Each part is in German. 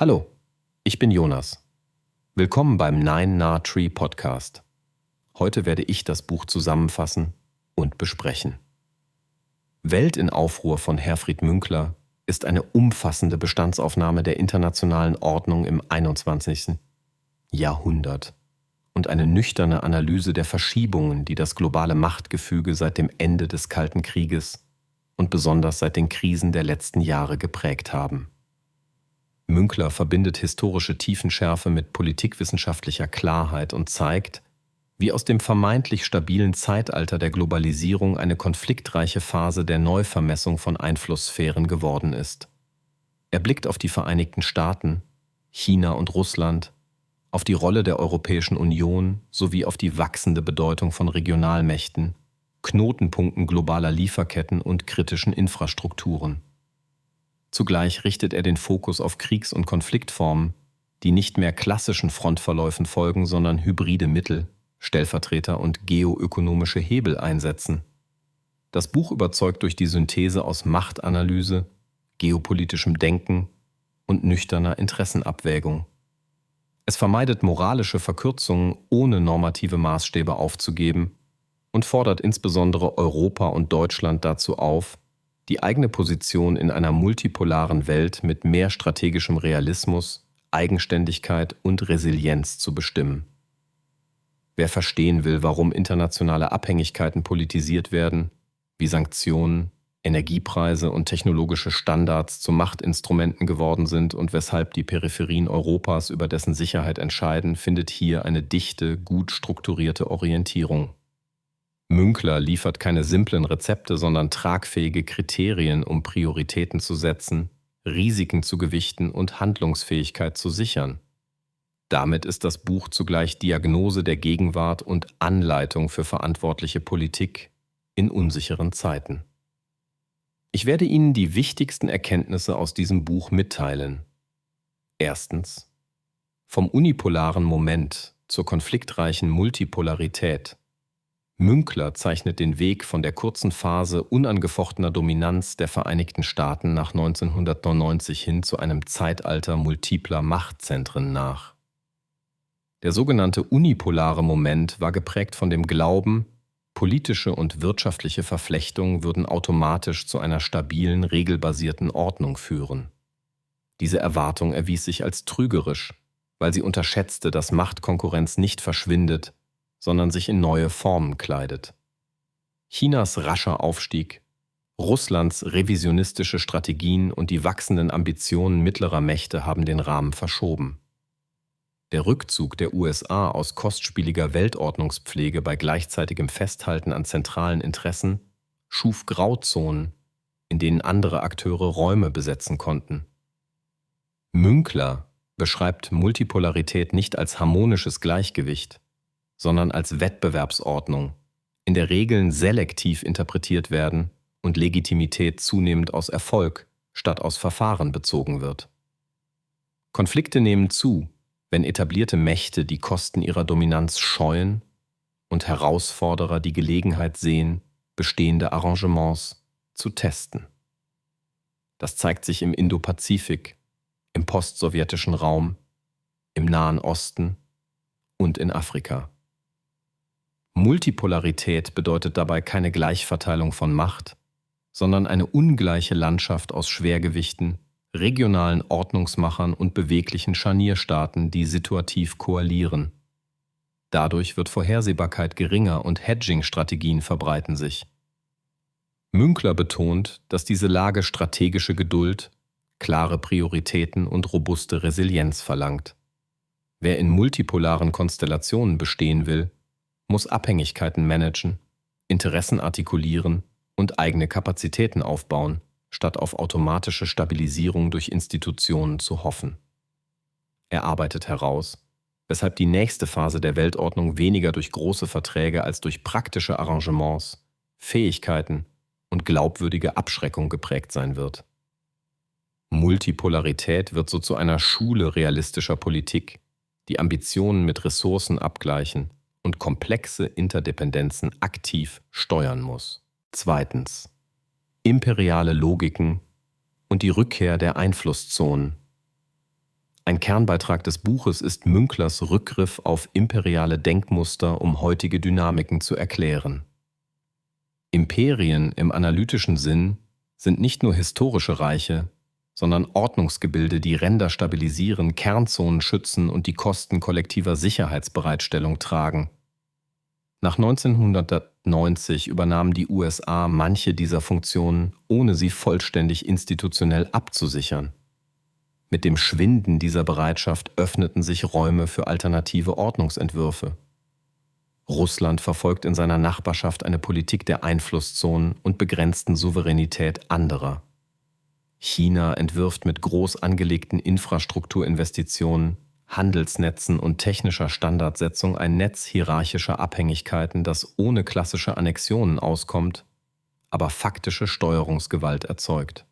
Hallo, ich bin Jonas. Willkommen beim Nine Nah Tree Podcast. Heute werde ich das Buch zusammenfassen und besprechen. Welt in Aufruhr von Herfried Münkler ist eine umfassende Bestandsaufnahme der internationalen Ordnung im 21. Jahrhundert und eine nüchterne Analyse der Verschiebungen, die das globale Machtgefüge seit dem Ende des Kalten Krieges und besonders seit den Krisen der letzten Jahre geprägt haben. Münkler verbindet historische Tiefenschärfe mit politikwissenschaftlicher Klarheit und zeigt, wie aus dem vermeintlich stabilen Zeitalter der Globalisierung eine konfliktreiche Phase der Neuvermessung von Einflusssphären geworden ist. Er blickt auf die Vereinigten Staaten, China und Russland, auf die Rolle der Europäischen Union sowie auf die wachsende Bedeutung von Regionalmächten, Knotenpunkten globaler Lieferketten und kritischen Infrastrukturen. Zugleich richtet er den Fokus auf Kriegs- und Konfliktformen, die nicht mehr klassischen Frontverläufen folgen, sondern hybride Mittel, Stellvertreter und geoökonomische Hebel einsetzen. Das Buch überzeugt durch die Synthese aus Machtanalyse, geopolitischem Denken und nüchterner Interessenabwägung. Es vermeidet moralische Verkürzungen, ohne normative Maßstäbe aufzugeben und fordert insbesondere Europa und Deutschland dazu auf, die eigene Position in einer multipolaren Welt mit mehr strategischem Realismus, Eigenständigkeit und Resilienz zu bestimmen. Wer verstehen will, warum internationale Abhängigkeiten politisiert werden, wie Sanktionen, Energiepreise und technologische Standards zu Machtinstrumenten geworden sind und weshalb die Peripherien Europas über dessen Sicherheit entscheiden, findet hier eine dichte, gut strukturierte Orientierung. Münkler liefert keine simplen Rezepte, sondern tragfähige Kriterien, um Prioritäten zu setzen, Risiken zu gewichten und Handlungsfähigkeit zu sichern. Damit ist das Buch zugleich Diagnose der Gegenwart und Anleitung für verantwortliche Politik in unsicheren Zeiten. Ich werde Ihnen die wichtigsten Erkenntnisse aus diesem Buch mitteilen. Erstens: Vom unipolaren Moment zur konfliktreichen Multipolarität. Münkler zeichnet den Weg von der kurzen Phase unangefochtener Dominanz der Vereinigten Staaten nach 1999 hin zu einem Zeitalter multipler Machtzentren nach. Der sogenannte unipolare Moment war geprägt von dem Glauben, politische und wirtschaftliche Verflechtungen würden automatisch zu einer stabilen, regelbasierten Ordnung führen. Diese Erwartung erwies sich als trügerisch, weil sie unterschätzte, dass Machtkonkurrenz nicht verschwindet, sondern sich in neue Formen kleidet. Chinas rascher Aufstieg, Russlands revisionistische Strategien und die wachsenden Ambitionen mittlerer Mächte haben den Rahmen verschoben. Der Rückzug der USA aus kostspieliger Weltordnungspflege bei gleichzeitigem Festhalten an zentralen Interessen schuf Grauzonen, in denen andere Akteure Räume besetzen konnten. Münkler beschreibt Multipolarität nicht als harmonisches Gleichgewicht, sondern als Wettbewerbsordnung, in der Regeln selektiv interpretiert werden und Legitimität zunehmend aus Erfolg statt aus Verfahren bezogen wird. Konflikte nehmen zu, wenn etablierte Mächte die Kosten ihrer Dominanz scheuen und Herausforderer die Gelegenheit sehen, bestehende Arrangements zu testen. Das zeigt sich im Indopazifik, im postsowjetischen Raum, im Nahen Osten und in Afrika. Multipolarität bedeutet dabei keine Gleichverteilung von Macht, sondern eine ungleiche Landschaft aus Schwergewichten, regionalen Ordnungsmachern und beweglichen Scharnierstaaten, die situativ koalieren. Dadurch wird Vorhersehbarkeit geringer und Hedging-Strategien verbreiten sich. Münkler betont, dass diese Lage strategische Geduld, klare Prioritäten und robuste Resilienz verlangt. Wer in multipolaren Konstellationen bestehen will, muss Abhängigkeiten managen, Interessen artikulieren und eigene Kapazitäten aufbauen, statt auf automatische Stabilisierung durch Institutionen zu hoffen. Er arbeitet heraus, weshalb die nächste Phase der Weltordnung weniger durch große Verträge als durch praktische Arrangements, Fähigkeiten und glaubwürdige Abschreckung geprägt sein wird. Multipolarität wird so zu einer Schule realistischer Politik, die Ambitionen mit Ressourcen abgleichen und komplexe Interdependenzen aktiv steuern muss. Zweitens: Imperiale Logiken und die Rückkehr der Einflusszonen. Kernbeitrag des Buches ist Münklers Rückgriff auf imperiale Denkmuster, um heutige Dynamiken zu erklären. Imperien im analytischen Sinn sind nicht nur historische Reiche, sondern Ordnungsgebilde, die Ränder stabilisieren, Kernzonen schützen und die Kosten kollektiver Sicherheitsbereitstellung tragen. Nach 1990 übernahmen die USA manche dieser Funktionen, ohne sie vollständig institutionell abzusichern. Mit dem Schwinden dieser Bereitschaft öffneten sich Räume für alternative Ordnungsentwürfe. Russland verfolgt in seiner Nachbarschaft eine Politik der Einflusszonen und begrenzten Souveränität anderer. China entwirft mit groß angelegten Infrastrukturinvestitionen, Handelsnetzen und technischer Standardsetzung ein Netz hierarchischer Abhängigkeiten, das ohne klassische Annexionen auskommt, aber faktische Steuerungsgewalt erzeugt.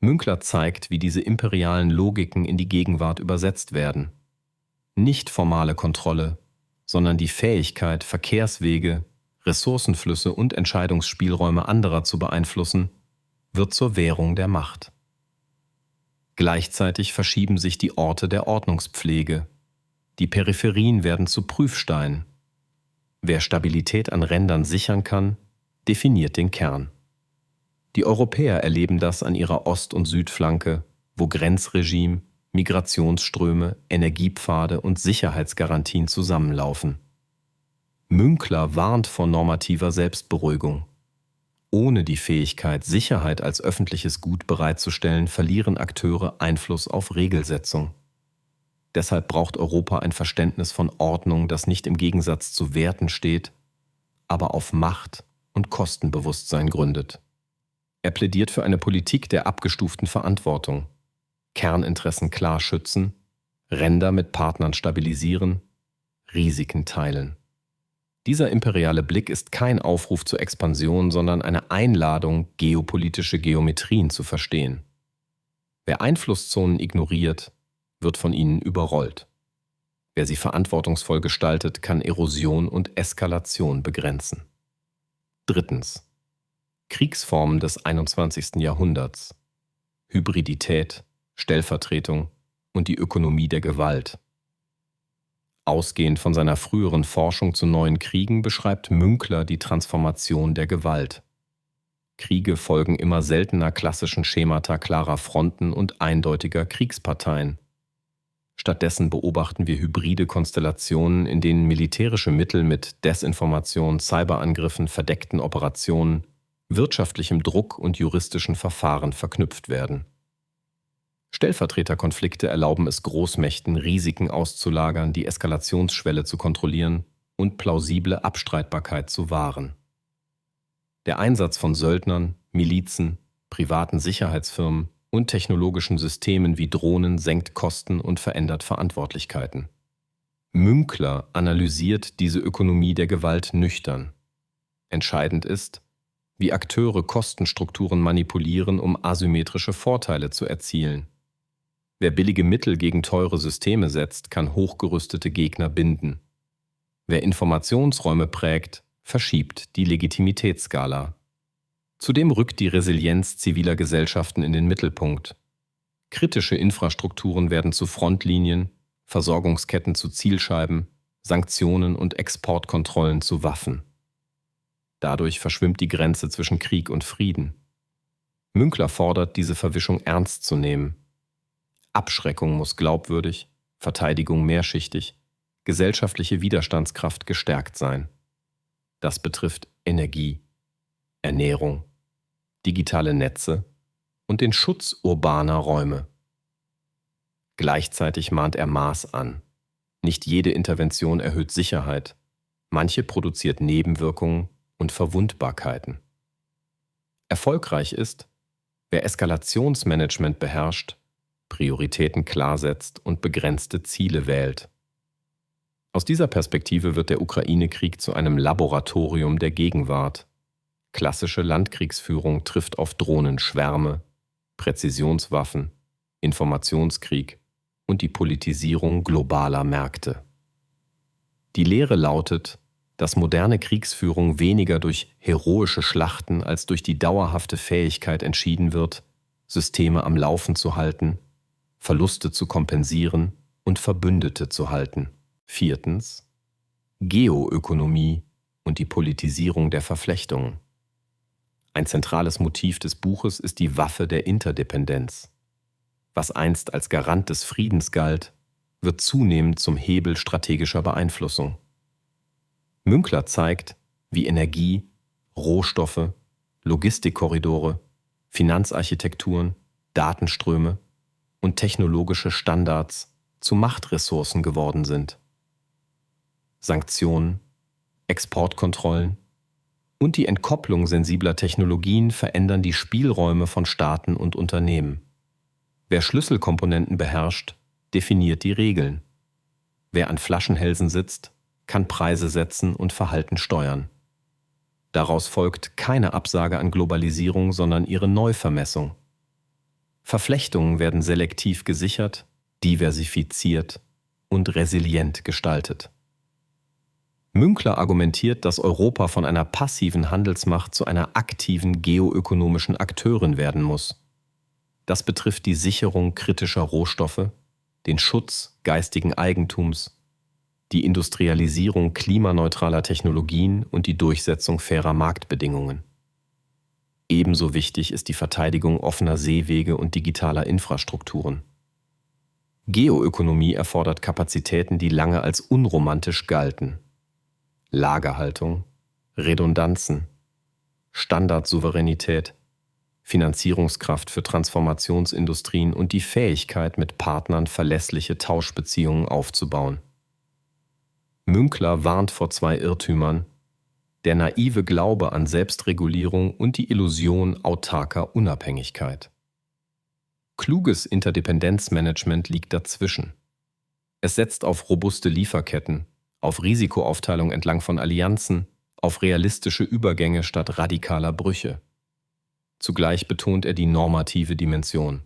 Münkler zeigt, wie diese imperialen Logiken in die Gegenwart übersetzt werden. Nicht formale Kontrolle, sondern die Fähigkeit, Verkehrswege, Ressourcenflüsse und Entscheidungsspielräume anderer zu beeinflussen, wird zur Währung der Macht. Gleichzeitig verschieben sich die Orte der Ordnungspflege. Die Peripherien werden zu Prüfsteinen. Wer Stabilität an Rändern sichern kann, definiert den Kern. Die Europäer erleben das an ihrer Ost- und Südflanke, wo Grenzregime, Migrationsströme, Energiepfade und Sicherheitsgarantien zusammenlaufen. Münkler warnt vor normativer Selbstberuhigung. Ohne die Fähigkeit, Sicherheit als öffentliches Gut bereitzustellen, verlieren Akteure Einfluss auf Regelsetzung. Deshalb braucht Europa ein Verständnis von Ordnung, das nicht im Gegensatz zu Werten steht, aber auf Macht und Kostenbewusstsein gründet. Er plädiert für eine Politik der abgestuften Verantwortung, Kerninteressen klar schützen, Ränder mit Partnern stabilisieren, Risiken teilen. Dieser imperiale Blick ist kein Aufruf zur Expansion, sondern eine Einladung, geopolitische Geometrien zu verstehen. Wer Einflusszonen ignoriert, wird von ihnen überrollt. Wer sie verantwortungsvoll gestaltet, kann Erosion und Eskalation begrenzen. Drittens. Kriegsformen des 21. Jahrhunderts. Hybridität, Stellvertretung und die Ökonomie der Gewalt. Ausgehend von seiner früheren Forschung zu neuen Kriegen beschreibt Münkler die Transformation der Gewalt. Kriege folgen immer seltener klassischen Schemata klarer Fronten und eindeutiger Kriegsparteien. Stattdessen beobachten wir hybride Konstellationen, in denen militärische Mittel mit Desinformation, Cyberangriffen, verdeckten Operationen, wirtschaftlichem Druck und juristischen Verfahren verknüpft werden. Stellvertreterkonflikte erlauben es Großmächten, Risiken auszulagern, die Eskalationsschwelle zu kontrollieren und plausible Abstreitbarkeit zu wahren. Der Einsatz von Söldnern, Milizen, privaten Sicherheitsfirmen und technologischen Systemen wie Drohnen senkt Kosten und verändert Verantwortlichkeiten. Münkler analysiert diese Ökonomie der Gewalt nüchtern. Entscheidend ist, wie Akteure Kostenstrukturen manipulieren, um asymmetrische Vorteile zu erzielen. Wer billige Mittel gegen teure Systeme setzt, kann hochgerüstete Gegner binden. Wer Informationsräume prägt, verschiebt die Legitimitätsskala. Zudem rückt die Resilienz ziviler Gesellschaften in den Mittelpunkt. Kritische Infrastrukturen werden zu Frontlinien, Versorgungsketten zu Zielscheiben, Sanktionen und Exportkontrollen zu Waffen. Dadurch verschwimmt die Grenze zwischen Krieg und Frieden. Münkler fordert, diese Verwischung ernst zu nehmen. Abschreckung muss glaubwürdig, Verteidigung mehrschichtig, gesellschaftliche Widerstandskraft gestärkt sein. Das betrifft Energie, Ernährung, digitale Netze und den Schutz urbaner Räume. Gleichzeitig mahnt er Maß an. Nicht jede Intervention erhöht Sicherheit, manche produziert Nebenwirkungen und Verwundbarkeiten. Erfolgreich ist, wer Eskalationsmanagement beherrscht, Prioritäten klar setzt und begrenzte Ziele wählt. Aus dieser Perspektive wird der Ukraine-Krieg zu einem Laboratorium der Gegenwart. Klassische Landkriegsführung trifft auf Drohnenschwärme, Präzisionswaffen, Informationskrieg und die Politisierung globaler Märkte. Die Lehre lautet, dass moderne Kriegsführung weniger durch heroische Schlachten als durch die dauerhafte Fähigkeit entschieden wird, Systeme am Laufen zu halten, Verluste zu kompensieren und Verbündete zu halten. 4. Geoökonomie und die Politisierung der Verflechtungen. Ein zentrales Motiv des Buches ist die Waffe der Interdependenz. Was einst als Garant des Friedens galt, wird zunehmend zum Hebel strategischer Beeinflussung. Münkler zeigt, wie Energie, Rohstoffe, Logistikkorridore, Finanzarchitekturen, Datenströme und technologische Standards zu Machtressourcen geworden sind. Sanktionen, Exportkontrollen und die Entkopplung sensibler Technologien verändern die Spielräume von Staaten und Unternehmen. Wer Schlüsselkomponenten beherrscht, definiert die Regeln. Wer an Flaschenhälsen sitzt, kann Preise setzen und Verhalten steuern. Daraus folgt keine Absage an Globalisierung, sondern ihre Neuvermessung. Verflechtungen werden selektiv gesichert, diversifiziert und resilient gestaltet. Münkler argumentiert, dass Europa von einer passiven Handelsmacht zu einer aktiven geoökonomischen Akteurin werden muss. Das betrifft die Sicherung kritischer Rohstoffe, den Schutz geistigen Eigentums, die Industrialisierung klimaneutraler Technologien und die Durchsetzung fairer Marktbedingungen. Ebenso wichtig ist die Verteidigung offener Seewege und digitaler Infrastrukturen. Geoökonomie erfordert Kapazitäten, die lange als unromantisch galten. Lagerhaltung, Redundanzen, Standardsouveränität, Finanzierungskraft für Transformationsindustrien und die Fähigkeit, mit Partnern verlässliche Tauschbeziehungen aufzubauen. Münkler warnt vor zwei Irrtümern: der naive Glaube an Selbstregulierung und die Illusion autarker Unabhängigkeit. Kluges Interdependenzmanagement liegt dazwischen. Es setzt auf robuste Lieferketten, auf Risikoaufteilung entlang von Allianzen, auf realistische Übergänge statt radikaler Brüche. Zugleich betont er die normative Dimension.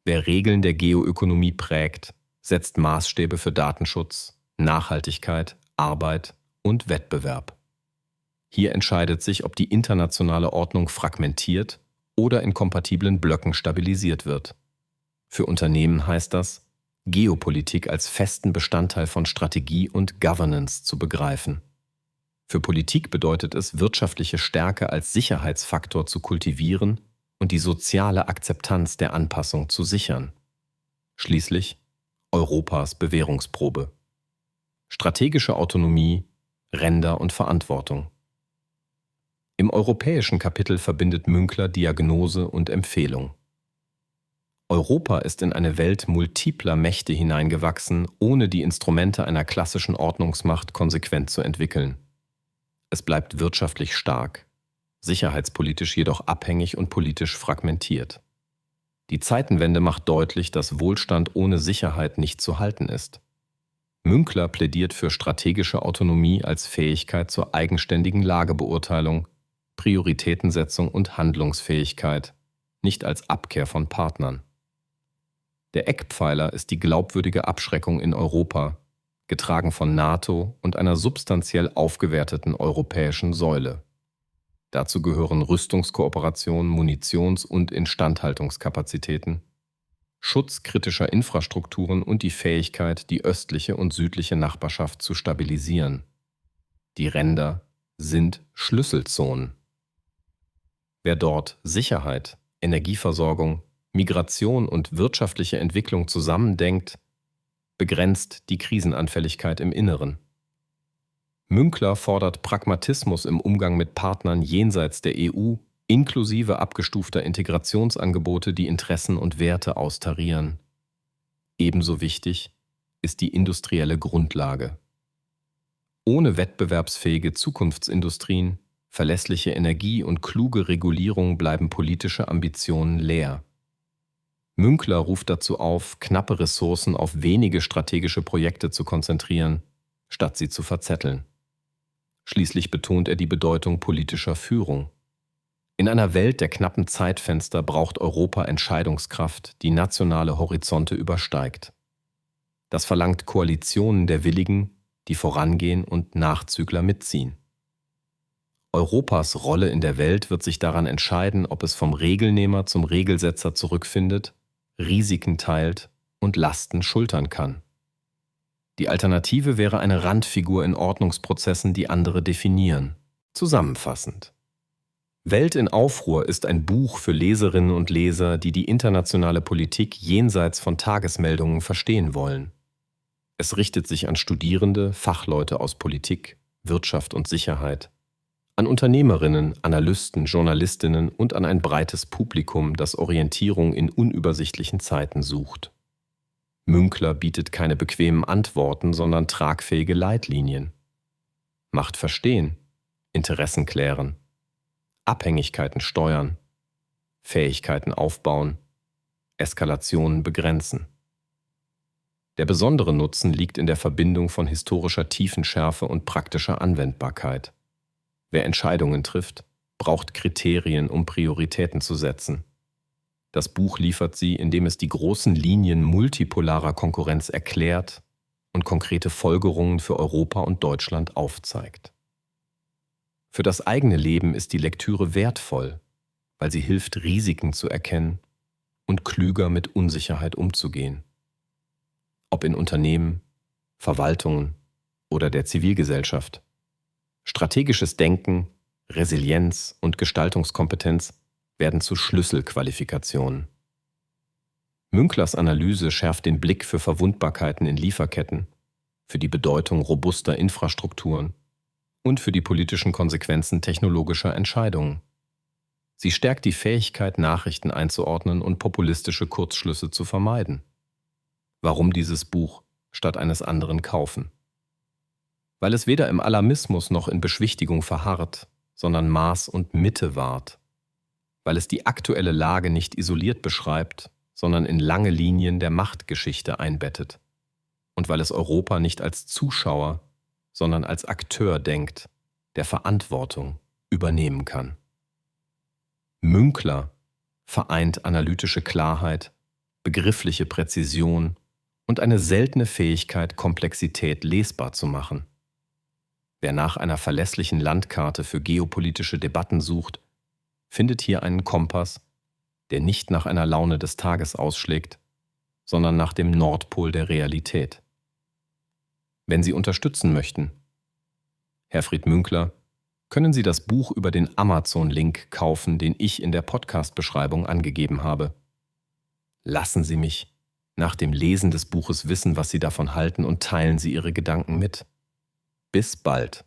Wer Regeln der Geoökonomie prägt, setzt Maßstäbe für Datenschutz, Nachhaltigkeit, Arbeit und Wettbewerb. Hier entscheidet sich, ob die internationale Ordnung fragmentiert oder in kompatiblen Blöcken stabilisiert wird. Für Unternehmen heißt das, Geopolitik als festen Bestandteil von Strategie und Governance zu begreifen. Für Politik bedeutet es, wirtschaftliche Stärke als Sicherheitsfaktor zu kultivieren und die soziale Akzeptanz der Anpassung zu sichern. Schließlich Europas Bewährungsprobe. Strategische Autonomie, Ränder und Verantwortung. Im europäischen Kapitel verbindet Münkler Diagnose und Empfehlung. Europa ist in eine Welt multipler Mächte hineingewachsen, ohne die Instrumente einer klassischen Ordnungsmacht konsequent zu entwickeln. Es bleibt wirtschaftlich stark, sicherheitspolitisch jedoch abhängig und politisch fragmentiert. Die Zeitenwende macht deutlich, dass Wohlstand ohne Sicherheit nicht zu halten ist. Münkler plädiert für strategische Autonomie als Fähigkeit zur eigenständigen Lagebeurteilung, Prioritätensetzung und Handlungsfähigkeit, nicht als Abkehr von Partnern. Der Eckpfeiler ist die glaubwürdige Abschreckung in Europa, getragen von NATO und einer substanziell aufgewerteten europäischen Säule. Dazu gehören Rüstungskooperation, Munitions- und Instandhaltungskapazitäten, Schutz kritischer Infrastrukturen und die Fähigkeit, die östliche und südliche Nachbarschaft zu stabilisieren. Die Ränder sind Schlüsselzonen. Wer dort Sicherheit, Energieversorgung, Migration und wirtschaftliche Entwicklung zusammendenkt, begrenzt die Krisenanfälligkeit im Inneren. Münkler fordert Pragmatismus im Umgang mit Partnern jenseits der EU, inklusive abgestufter Integrationsangebote, die Interessen und Werte austarieren. Ebenso wichtig ist die industrielle Grundlage. Ohne wettbewerbsfähige Zukunftsindustrien, verlässliche Energie und kluge Regulierung bleiben politische Ambitionen leer. Münkler ruft dazu auf, knappe Ressourcen auf wenige strategische Projekte zu konzentrieren, statt sie zu verzetteln. Schließlich betont er die Bedeutung politischer Führung. In einer Welt der knappen Zeitfenster braucht Europa Entscheidungskraft, die nationale Horizonte übersteigt. Das verlangt Koalitionen der Willigen, die vorangehen und Nachzügler mitziehen. Europas Rolle in der Welt wird sich daran entscheiden, ob es vom Regelnehmer zum Regelsetzer zurückfindet, Risiken teilt und Lasten schultern kann. Die Alternative wäre eine Randfigur in Ordnungsprozessen, die andere definieren. Zusammenfassend: Welt in Aufruhr ist ein Buch für Leserinnen und Leser, die die internationale Politik jenseits von Tagesmeldungen verstehen wollen. Es richtet sich an Studierende, Fachleute aus Politik, Wirtschaft und Sicherheit, an Unternehmerinnen, Analysten, Journalistinnen und an ein breites Publikum, das Orientierung in unübersichtlichen Zeiten sucht. Münkler bietet keine bequemen Antworten, sondern tragfähige Leitlinien. Macht verstehen, Interessen klären, Abhängigkeiten steuern, Fähigkeiten aufbauen, Eskalationen begrenzen. Der besondere Nutzen liegt in der Verbindung von historischer Tiefenschärfe und praktischer Anwendbarkeit. Wer Entscheidungen trifft, braucht Kriterien, um Prioritäten zu setzen. Das Buch liefert sie, indem es die großen Linien multipolarer Konkurrenz erklärt und konkrete Folgerungen für Europa und Deutschland aufzeigt. Für das eigene Leben ist die Lektüre wertvoll, weil sie hilft, Risiken zu erkennen und klüger mit Unsicherheit umzugehen. Ob in Unternehmen, Verwaltungen oder der Zivilgesellschaft. Strategisches Denken, Resilienz und Gestaltungskompetenz werden zu Schlüsselqualifikationen. Münklers Analyse schärft den Blick für Verwundbarkeiten in Lieferketten, für die Bedeutung robuster Infrastrukturen und für die politischen Konsequenzen technologischer Entscheidungen. Sie stärkt die Fähigkeit, Nachrichten einzuordnen und populistische Kurzschlüsse zu vermeiden. Warum dieses Buch statt eines anderen kaufen? Weil es weder im Alarmismus noch in Beschwichtigung verharrt, sondern Maß und Mitte wahrt. Weil es die aktuelle Lage nicht isoliert beschreibt, sondern in lange Linien der Machtgeschichte einbettet. Und weil es Europa nicht als Zuschauer, sondern als Akteur denkt, der Verantwortung übernehmen kann. Münkler vereint analytische Klarheit, begriffliche Präzision und eine seltene Fähigkeit, Komplexität lesbar zu machen. Wer nach einer verlässlichen Landkarte für geopolitische Debatten sucht, findet hier einen Kompass, der nicht nach einer Laune des Tages ausschlägt, sondern nach dem Nordpol der Realität. Wenn Sie unterstützen möchten, Herfried Münkler, können Sie das Buch über den Amazon-Link kaufen, den ich in der Podcast-Beschreibung angegeben habe. Lassen Sie mich nach dem Lesen des Buches wissen, was Sie davon halten, und teilen Sie Ihre Gedanken mit. Bis bald.